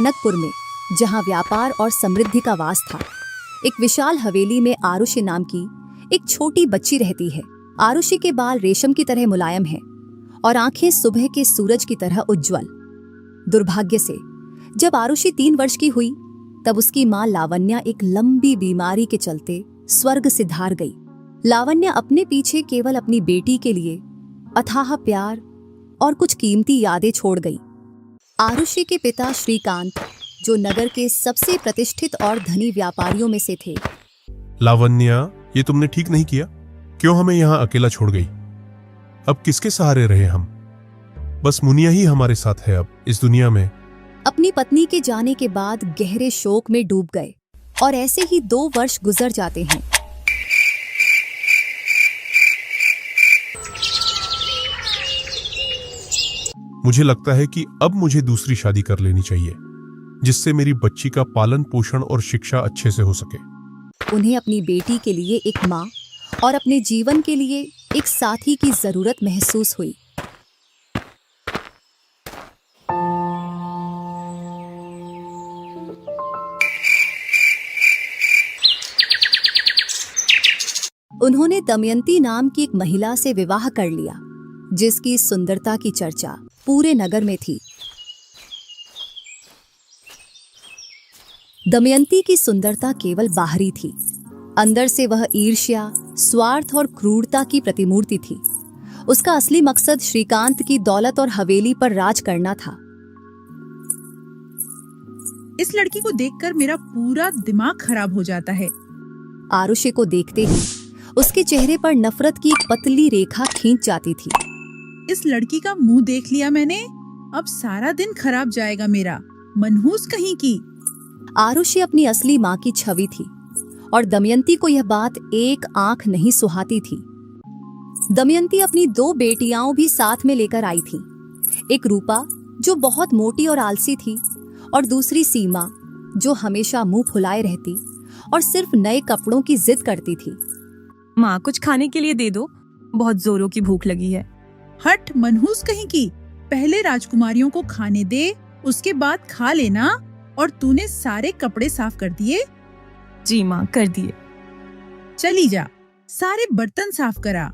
जनकपुर में, जहाँ व्यापार और समृद्धि का वास था, एक विशाल हवेली में आरुषि नाम की एक छोटी बच्ची रहती है। आरुषि के बाल रेशम की तरह मुलायम हैं और आंखें सुबह के सूरज की तरह उज्जवल। दुर्भाग्य से जब आरुषि 3 वर्ष की हुई, तब उसकी माँ लावण्या एक लंबी बीमारी के चलते स्वर्ग से धार गई। लावण्या अपने पीछे केवल अपनी बेटी के लिए अथाह प्यार और कुछ कीमती यादें छोड़ गई। आरुषि के पिता श्रीकांत, जो नगर के सबसे प्रतिष्ठित और धनी व्यापारियों में से थे। लावण्या, ये तुमने ठीक नहीं किया। क्यों हमें यहाँ अकेला छोड़ गई? अब किसके सहारे रहे हम? बस मुनिया ही हमारे साथ है अब इस दुनिया में। अपनी पत्नी के जाने के बाद गहरे शोक में डूब गए और ऐसे ही 2 वर्ष गुजर जाते हैं। मुझे लगता है कि अब मुझे दूसरी शादी कर लेनी चाहिए, जिससे मेरी बच्ची का पालन पोषण और शिक्षा अच्छे से हो सके। उन्हें अपनी बेटी के लिए एक माँ और अपने जीवन के लिए एक साथी की जरूरत महसूस हुई। उन्होंने दमयंती नाम की एक महिला से विवाह कर लिया, जिसकी सुंदरता की चर्चा पूरे नगर में थी। दमयंती की सुंदरता केवल बाहरी थी, अंदर से वह ईर्ष्या, स्वार्थ और क्रूरता की प्रतिमूर्ति थी। उसका असली मकसद श्रीकांत की दौलत और हवेली पर राज करना था। इस लड़की को देखकर मेरा पूरा दिमाग खराब हो जाता है। आरुषि को देखते ही उसके चेहरे पर नफरत की एक पतली रेखा खींच जाती थी। इस लड़की का मुंह देख लिया मैंने, अब सारा दिन खराब जाएगा मेरा, मनहूस कहीं की। आरुषि अपनी असली माँ की छवि थी और दमयंती को यह बात एक आंख नहीं सुहाती थी। दमयंती अपनी 2 बेटियां भी साथ में लेकर आई थी। एक रूपा, जो बहुत मोटी और आलसी थी, और दूसरी सीमा, जो हमेशा मुंह फुलाए रहती और सिर्फ नए कपड़ों की जिद करती थी। माँ, कुछ खाने के लिए दे दो, बहुत जोरों की भूख लगी है। हट मनहूस कहीं की, पहले राजकुमारियों को खाने दे, उसके बाद खा लेना। और तूने सारे कपड़े साफ कर दिए? जी माँ, कर दिए। चली जा, सारे बर्तन साफ करा,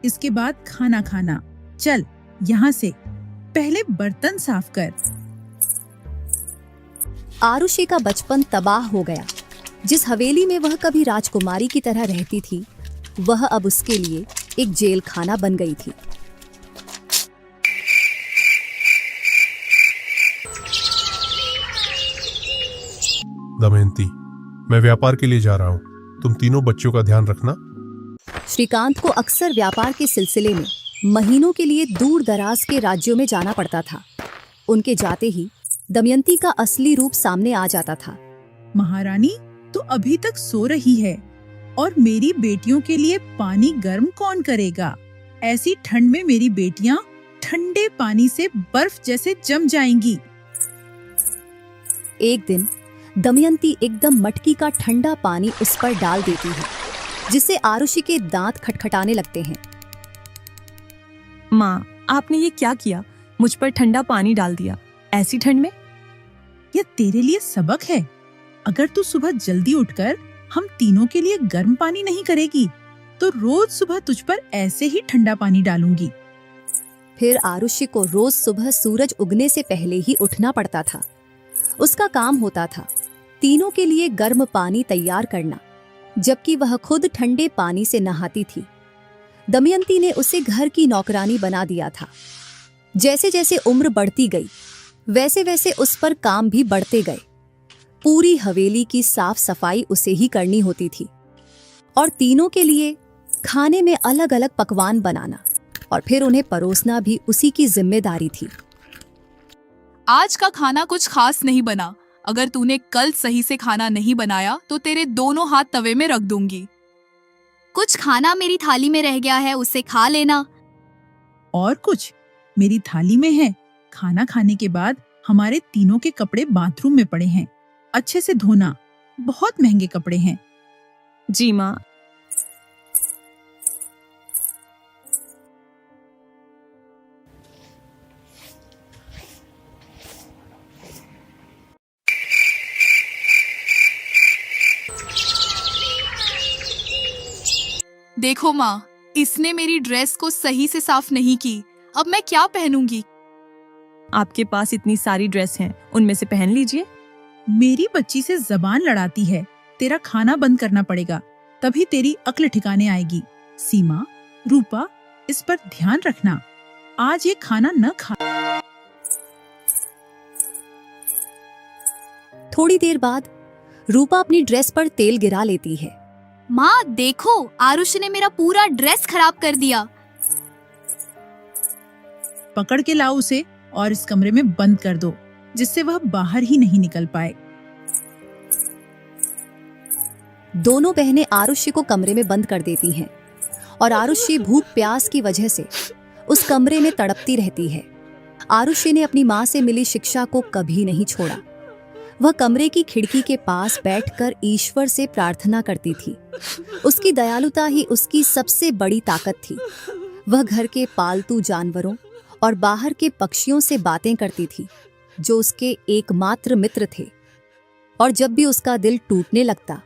इसके बाद खाना खाना। चल यहाँ से, पहले बर्तन साफ कर। आरुषि का बचपन तबाह हो गया। जिस हवेली में वह कभी राजकुमारी की तरह रहती थी, वह अब उसके लिए एक जेल खाना बन गई थी। दमयंती, मैं व्यापार के लिए जा रहा हूँ, तुम तीनों बच्चों का ध्यान रखना। श्रीकांत को अक्सर व्यापार के सिलसिले में महीनों के लिए दूर दराज के राज्यों में जाना पड़ता था। उनके जाते ही दमयंती का असली रूप सामने आ जाता था। महारानी तो अभी तक सो रही है, और मेरी बेटियों के लिए पानी गर्म कौन करेगा? ऐसी ठंड में मेरी बेटियां ठंडे पानी से बर्फ जैसे जम जाएंगी। एक दिन दमयंती एकदम मटकी का ठंडा पानी उस पर डाल देती है, जिससे आरुषि के दांत खटखटाने लगते हैं। माँ, आपने ये क्या किया? मुझ पर ठंडा पानी डाल दिया ऐसी ठंड में। यह तेरे लिए सबक है। अगर तू सुबह जल्दी उठकर हम तीनों के लिए गर्म पानी नहीं करेगी, तो रोज सुबह तुझ पर ऐसे ही ठंडा पानी डालूंगी। फिर आरुषि को रोज सुबह सूरज उगने से पहले ही उठना पड़ता था। उसका काम होता था तीनों के लिए गर्म पानी तैयार करना, जबकि वह खुद ठंडे पानी से नहाती थी। दमयंती ने उसे घर की नौकरानी बना दिया था। जैसे जैसे उम्र बढ़ती गई, वैसे वैसे उस पर काम भी बढ़ते गए। पूरी हवेली की साफ सफाई उसे ही करनी होती थी, और तीनों के लिए खाने में अलग अलग पकवान बनाना और फिर उन्हें परोसना भी उसी की जिम्मेदारी थी। आज का खाना कुछ खास नहीं बना। अगर तूने कल सही से खाना नहीं बनाया तो तेरे दोनों हाथ तवे में रख दूंगी। कुछ खाना मेरी थाली में रह गया है, उसे खा लेना। और कुछ मेरी थाली में है। खाना खाने के बाद हमारे तीनों के कपड़े बाथरूम में पड़े हैं, अच्छे से धोना, बहुत महंगे कपड़े हैं। जी माँ। देखो माँ, इसने मेरी ड्रेस को सही से साफ नहीं की। अब मैं क्या पहनूंगी? आपके पास इतनी सारी ड्रेस हैं, उनमें से पहन लीजिए। मेरी बच्ची से जबान लड़ाती है। तेरा खाना बंद करना पड़ेगा, तभी तेरी अक्ल ठिकाने आएगी। सीमा, रूपा, इस पर ध्यान रखना, आज ये खाना न खा। थोड़ी देर बाद रूपा अपनी ड्रेस पर तेल गिरा लेती है। माँ देखो, आरुषि ने मेरा पूरा ड्रेस खराब कर दिया। पकड़ के लाओ उसे और इस कमरे में बंद कर दो, जिससे वह बाहर ही नहीं निकल पाए। दोनों बहनें आरुषि को कमरे में बंद कर देती हैं और आरुषि भूख प्यास की वजह से उस कमरे में तड़पती रहती है। आरुषि ने अपनी माँ से मिली शिक्षा को कभी नहीं छोड़ा। वह कमरे की खिड़की के पास बैठकर ईश्वर से प्रार्थना करती थी। उसकी दयालुता ही उसकी सबसे बड़ी ताकत थी। वह घर के पालतू जानवरों और बाहर के पक्षियों से बातें करती थी, जो उसके एकमात्र मित्र थे। और जब भी उसका दिल टूटने लगता,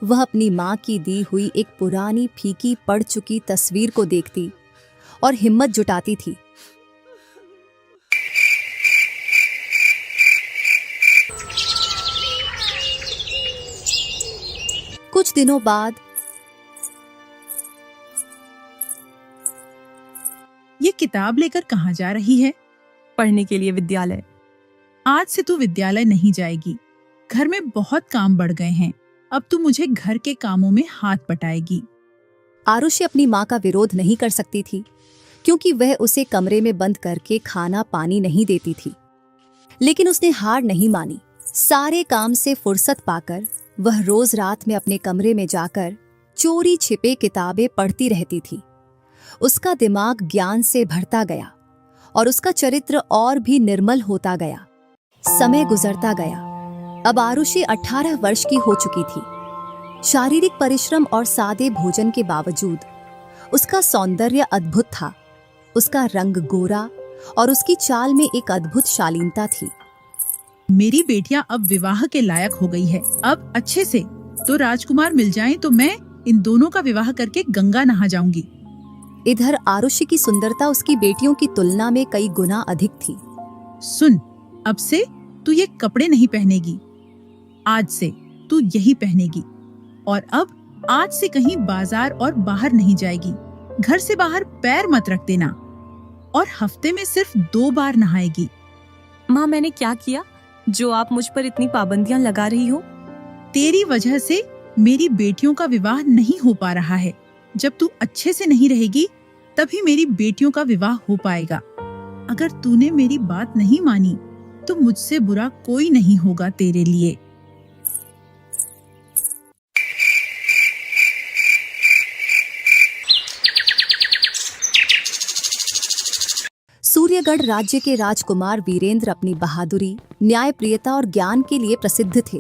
वह अपनी माँ की दी हुई एक पुरानी फीकी पड़ चुकी तस्वीर को देखती और हिम्मत जुटाती थी। कुछ दिनों बाद ये किताब लेकर कहाँ जा रही है? पढ़ने के लिए विद्यालय। आज से तू विद्यालय नहीं जाएगी। घर में बहुत काम बढ़ गए हैं। अब तू मुझे घर के कामों में हाथ बटाएगी। आरुषि अपनी माँ का विरोध नहीं कर सकती थी, क्योंकि वह उसे कमरे में बंद करके खाना पानी नहीं देती थी। लेकिन उसने हार नहीं मानी। सारे काम से फुर्सत पाकर वह रोज रात में अपने कमरे में जाकर चोरी छिपे किताबें पढ़ती रहती थी। उसका दिमाग ज्ञान से भरता गया और उसका चरित्र और भी निर्मल होता गया। समय गुजरता गया। अब आरुषि 18 वर्ष की हो चुकी थी। शारीरिक परिश्रम और सादे भोजन के बावजूद उसका सौंदर्य अद्भुत था। उसका रंग गोरा और उसकी चाल में एक अद्भुत शालीनता थी। मेरी बेटियां अब विवाह के लायक हो गई है। अब अच्छे से तो राजकुमार मिल जाएं तो मैं इन दोनों का विवाह करके गंगा नहा जाऊंगी। इधर आरुषि की सुंदरता उसकी बेटियों की तुलना में कई गुना अधिक थी। सुन, अब से तू ये कपड़े नहीं पहनेगी। आज से तू यही पहनेगी। और अब आज से कहीं बाजार और बाहर नहीं जाएगी। घर से बाहर पैर मत रख देना। और हफ्ते में सिर्फ 2 बार नहाएगी। माँ, मैंने क्या किया जो आप मुझ पर इतनी पाबंदियां लगा रही हो? तेरी वजह से मेरी बेटियों का विवाह नहीं हो पा रहा है। जब तू अच्छे से नहीं रहेगी, तभी मेरी बेटियों का विवाह हो पाएगा। अगर तूने मेरी बात नहीं मानी, तो मुझसे बुरा कोई नहीं होगा तेरे लिए। सूर्यगढ़ राज्य के राजकुमार वीरेंद्र अपनी बहादुरी, न्यायप्रियता और ज्ञान के लिए प्रसिद्ध थे।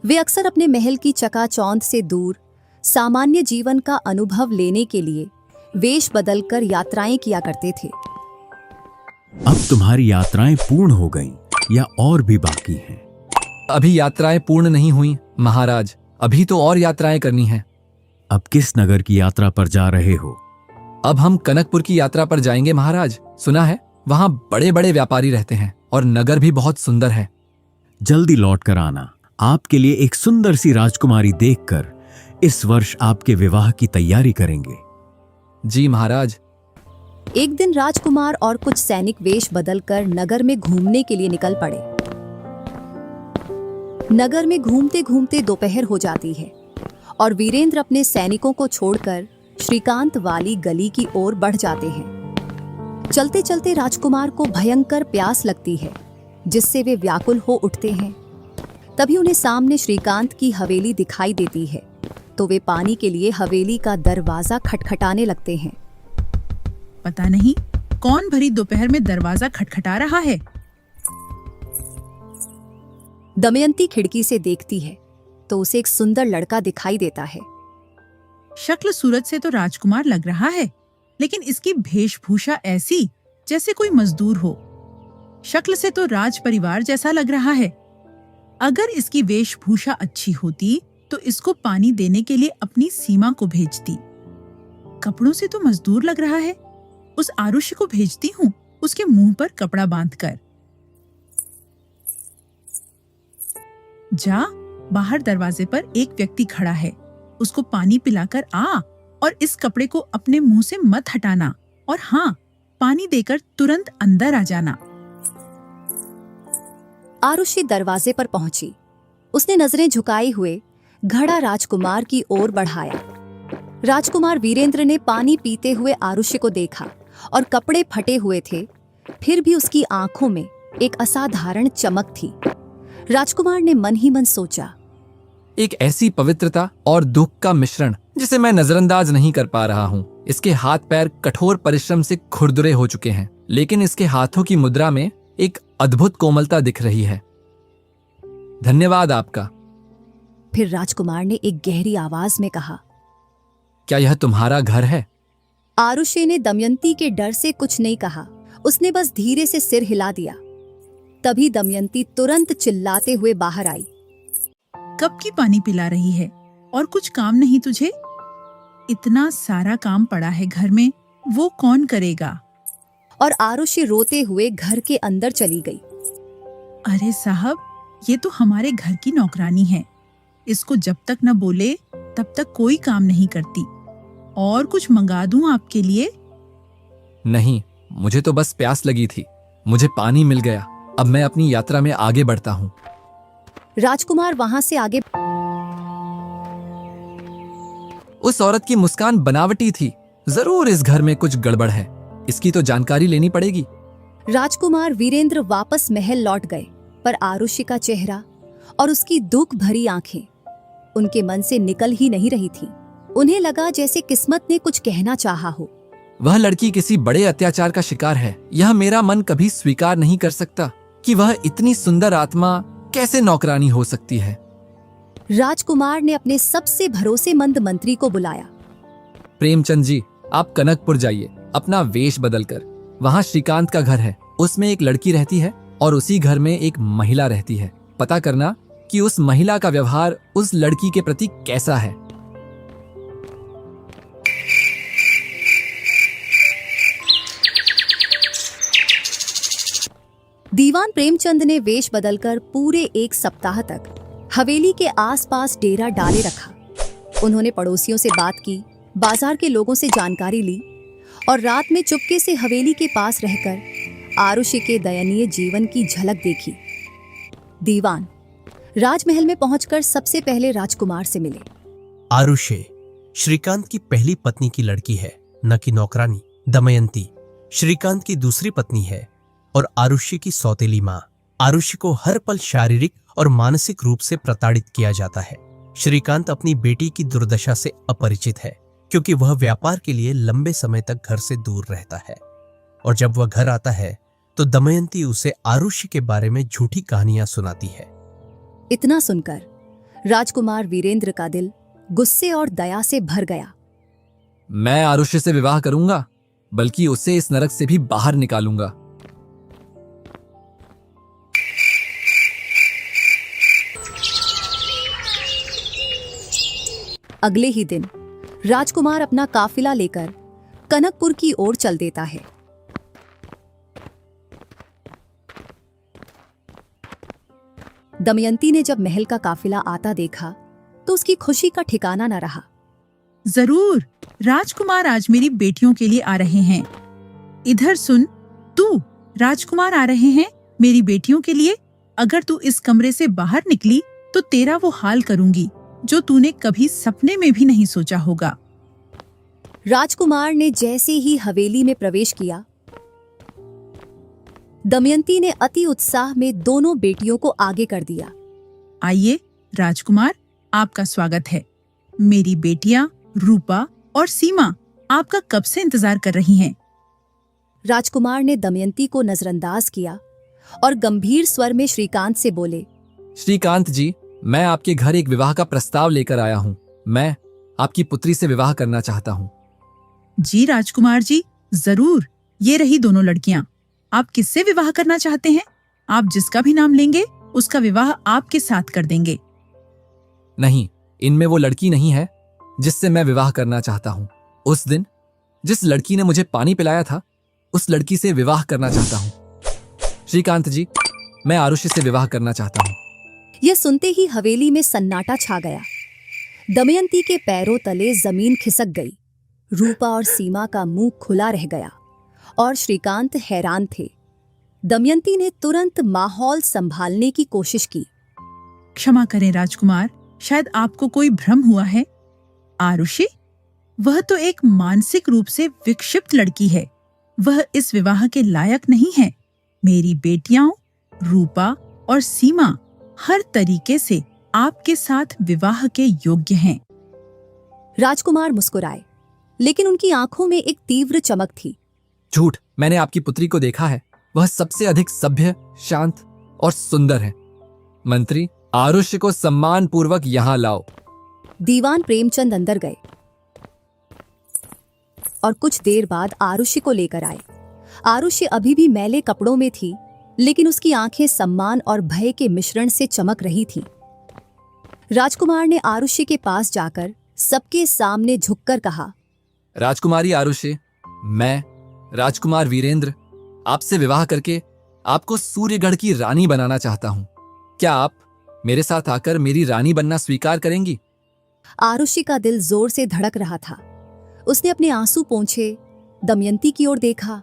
वे अक्सर अपने महल की चकाचौंध से दूर सामान्य जीवन का अनुभव लेने के लिए वेश बदलकर यात्राएं किया करते थे। अब तुम्हारी यात्राएं पूर्ण हो गईं या और भी बाकी हैं? अभी यात्राएं पूर्ण नहीं हुई महाराज, अभी तो और यात्राएं करनी हैं। अब किस नगर की यात्रा पर जा रहे हो? अब हम कनकपुर की यात्रा पर जाएंगे महाराज। सुना है वहाँ बड़े बड़े व्यापारी रहते हैं और नगर भी बहुत सुंदर है। जल्दी लौट कर आना। आपके लिए एक सुंदर सी राजकुमारी देखकर इस वर्ष आपके विवाह की तैयारी करेंगे। जी महाराज। एक दिन राजकुमार और कुछ सैनिक वेश बदलकर नगर में घूमने के लिए निकल पड़े। नगर में घूमते घूमते दोपहर हो जाती है और वीरेंद्र अपने सैनिकों को छोड़कर श्रीकांत वाली गली की ओर बढ़ जाते हैं। चलते चलते राजकुमार को भयंकर प्यास लगती है, जिससे वे व्याकुल हो उठते हैं। तभी उन्हें सामने श्रीकांत की हवेली दिखाई देती है, तो वे पानी के लिए हवेली का दरवाजा खटखटाने लगते हैं। पता नहीं कौन भरी दोपहर में दरवाजा खटखटा रहा है। दमयंती खिड़की से देखती है तो उसे एक सुंदर लड़का दिखाई देता है। शक्ल सूरत से तो राजकुमार लग रहा है, लेकिन इसकी वेशभूषा ऐसी जैसे कोई मजदूर हो। शक्ल से तो राज परिवार जैसा लग रहा है। अगर इसकी वेशभूषा अच्छी होती तो इसको पानी देने के लिए अपनी सीमा को भेजती। कपड़ों से तो मजदूर लग रहा है। उस आरुषि को भेजती हूँ, उसके मुंह पर कपड़ा बांधकर। जा, बाहर दरवाजे पर एक व्यक्ति खड़ा है, उसको पानी पिलाकर आ और इस कपड़े को अपने मुंह से मत हटाना, और हाँ, पानी देकर तुरंत अंदर आ जाना। आरुषि दरवाजे पर पहुंची। उसने नजरें झुकाए हुए घड़ा राजकुमार की ओर बढ़ाया। राजकुमार वीरेंद्र ने पानी पीते हुए आरुषि को देखा और कपड़े फटे हुए थे, फिर भी उसकी आंखों में एक असाधारण चमक थी। राजकुमार ने मन ही मन सोचा, एक ऐसी पवित्रता और दुख का मिश्रण जिसे मैं नजरअंदाज नहीं कर पा रहा हूँ। इसके हाथ पैर कठोर परिश्रम से खुरदुरे हो चुके हैं, लेकिन इसके हाथों की मुद्रा में एक अद्भुत कोमलता दिख रही है। धन्यवाद आपका। फिर राजकुमार ने एक गहरी आवाज में कहा, क्या यह तुम्हारा घर है? आरुषि ने दमयंती के डर से कुछ नहीं कहा, उसने बस धीरे से सिर हिला दिया। तभी दमयंती तुरंत चिल्लाते हुए बाहर आई। कब की पानी पिला रही है और कुछ काम नहीं तुझे? इतना सारा काम पड़ा है घर में, वो कौन करेगा? और आरुषि रोते हुए घर के अंदर चली गई। अरे साहब, ये तो हमारे घर की नौकरानी है, इसको जब तक न बोले तब तक कोई काम नहीं करती। और कुछ मंगा दूं आपके लिए? नहीं, मुझे तो बस प्यास लगी थी, मुझे पानी मिल गया। अब मैं अपनी यात्रा में आगे बढ़ता हूँ। राजकुमार वहां से आगे। उस औरत की मुस्कान बनावटी थी, जरूर इस घर में कुछ गड़बड़ है, इसकी तो जानकारी लेनी पड़ेगी। राजकुमार वीरेंद्र वापस महल लौट गए, पर आरुषि का चेहरा और उसकी दुख भरी आंखें उनके मन से निकल ही नहीं रही थी। उन्हें लगा जैसे किस्मत ने कुछ कहना चाहा हो। वह लड़की किसी बड़े अत्याचार का शिकार है। यह मेरा मन कभी स्वीकार नहीं कर सकता कि वह इतनी सुंदर आत्मा कैसे नौकरानी हो सकती है। राजकुमार ने अपने सबसे भरोसेमंद मंत्री को बुलाया। प्रेमचंद जी, आप कनकपुर जाइए, अपना वेश बदलकर। वहाँ श्रीकांत का घर है, उसमें एक लड़की रहती है और उसी घर में एक महिला रहती है। पता करना कि उस महिला का व्यवहार उस लड़की के प्रति कैसा है। दीवान प्रेमचंद ने वेश बदलकर पूरे एक सप्ताह तक हवेली के आसपास डेरा डाले रखा। उन्होंने पड़ोसियों से बात की, बाजार के लोगों से जानकारी ली और रात में चुपके से हवेली के पास रहकर आरुषि के दयनीय जीवन की झलक देखी। दीवान राजमहल में पहुंचकर सबसे पहले राजकुमार से मिले। आरुषि श्रीकांत की पहली पत्नी की लड़की है, न कि नौकरानी। दमयंती श्रीकांत की दूसरी पत्नी है और आरुषि की सौतेली माँ। आरुषि को हर पल शारीरिक और मानसिक रूप से प्रताड़ित किया जाता है। श्रीकांत अपनी बेटी की दुर्दशा से अपरिचित है, क्योंकि वह व्यापार के लिए लंबे समय तक घर से दूर रहता है, और जब वह घर आता है तो दमयंती उसे आरुषि के बारे में झूठी कहानियां सुनाती है। इतना सुनकर राजकुमार वीरेंद्र का दिल गुस्से और दया से भर गया। मैं आरुषि से विवाह करूंगा, बल्कि उसे इस नरक से भी बाहर निकालूंगा। अगले ही दिन राजकुमार अपना काफिला लेकर कनकपुर की ओर चल देता है। दमयंती ने जब महल का काफिला आता देखा तो उसकी खुशी का ठिकाना न रहा। जरूर, राजकुमार आज मेरी बेटियों के लिए आ रहे हैं। इधर सुन तू, राजकुमार आ रहे हैं मेरी बेटियों के लिए। अगर तू इस कमरे से बाहर निकली तो तेरा वो हाल करूंगी जो तूने कभी सपने में भी नहीं सोचा होगा। राजकुमार ने जैसे ही हवेली में प्रवेश किया, दमयंती ने अति उत्साह में दोनों बेटियों को आगे कर दिया। आइए राजकुमार, आपका स्वागत है। मेरी बेटियां रूपा और सीमा आपका कब से इंतजार कर रही हैं। राजकुमार ने दमयंती को नजरअंदाज किया और गंभीर स्वर में श्रीकांत से बोले, श्रीकांत जी, मैं आपके घर एक विवाह का प्रस्ताव लेकर आया हूँ। मैं आपकी पुत्री से विवाह करना चाहता हूँ। जी राजकुमार जी, जरूर। ये रही दोनों लड़कियां। आप किससे विवाह करना चाहते हैं? आप जिसका भी नाम लेंगे उसका विवाह आपके साथ कर देंगे। नहीं, इनमें वो लड़की नहीं है जिससे मैं विवाह करना चाहता हूँ। उस दिन जिस लड़की ने मुझे पानी पिलाया था उस लड़की से विवाह करना चाहता हूँ। श्रीकांत जी, मैं आरुषि से विवाह करना चाहता हूँ। यह सुनते ही हवेली में सन्नाटा छा गया। दमयंती के पैरों तले जमीन खिसक गई। रूपा और सीमा का मुंह खुला रह गया और श्रीकांत हैरान थे। दमयंती ने तुरंत माहौल संभालने की कोशिश की। क्षमा करें राजकुमार, शायद आपको कोई भ्रम हुआ है। आरुषि, वह तो एक मानसिक रूप से विक्षिप्त लड़की है। वह इस विवाह के लायक नहीं है। मेरी बेटियां रूपा और सीमा हर तरीके से आपके साथ विवाह के योग्य हैं। राजकुमार मुस्कुराए, लेकिन उनकी आंखों में एक तीव्र चमक थी। झूठ, मैंने आपकी पुत्री को देखा है। वह सबसे अधिक सभ्य, शांत और सुंदर है। मंत्री, आरुषि को सम्मान पूर्वक यहाँ लाओ। दीवान प्रेमचंद अंदर गए और कुछ देर बाद आरुषि को लेकर आए। आरुषि अभी भी मैले कपड़ों में थी, लेकिन उसकी आंखें सम्मान और भय के मिश्रण से चमक रही थीं। राजकुमार ने आरुषि के पास जाकर सबके सामने झुककर कहा, राजकुमारी आरुषि, मैं राजकुमार वीरेंद्र आपसे विवाह करके आपको सूर्यगढ़ की रानी बनाना चाहता हूँ। क्या आप मेरे साथ आकर मेरी रानी बनना स्वीकार करेंगी? आरुषि का दिल जोर से धड़क रहा था। उसने अपने आंसू पोंछे, दमयंती की ओर देखा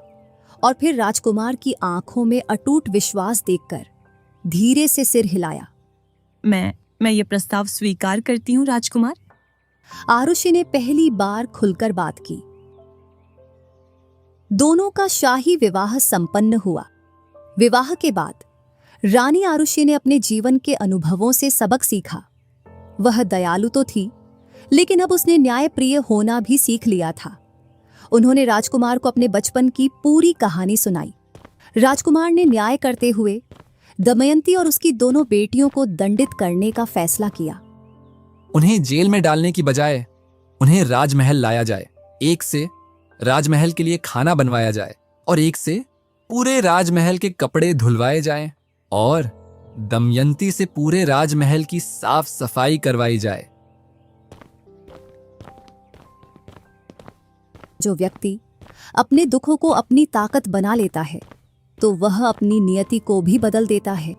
और फिर राजकुमार की आंखों में अटूट विश्वास देखकर धीरे से सिर हिलाया। मैं ये प्रस्ताव स्वीकार करती हूँ राजकुमार। आरुषि ने पहली बार खुलकर बात की। दोनों का शाही विवाह संपन्न हुआ। विवाह के बाद रानी आरुषि ने अपने जीवन के अनुभवों से सबक सीखा। वह दयालु तो थी, लेकिन अब उसने न्यायप्रिय होना भी सीख लिया था। उन्होंने राजकुमार को अपने बचपन की पूरी कहानी सुनाई। राजकुमार ने न्याय करते हुए दमयंती और उसकी दोनों बेटियों को दंडित करने का फैसला किया। उन्हें जेल में डालने की बजाय उन्हें राजमहल लाया जाए। एक से राजमहल के लिए खाना बनवाया जाए और एक से पूरे राजमहल के कपड़े धुलवाए जाएं और दमयंती से पूरे राजमहल की साफ सफाई करवाई जाए। जो व्यक्ति अपने दुखों को अपनी ताकत बना लेता है, तो वह अपनी नियति को भी बदल देता है।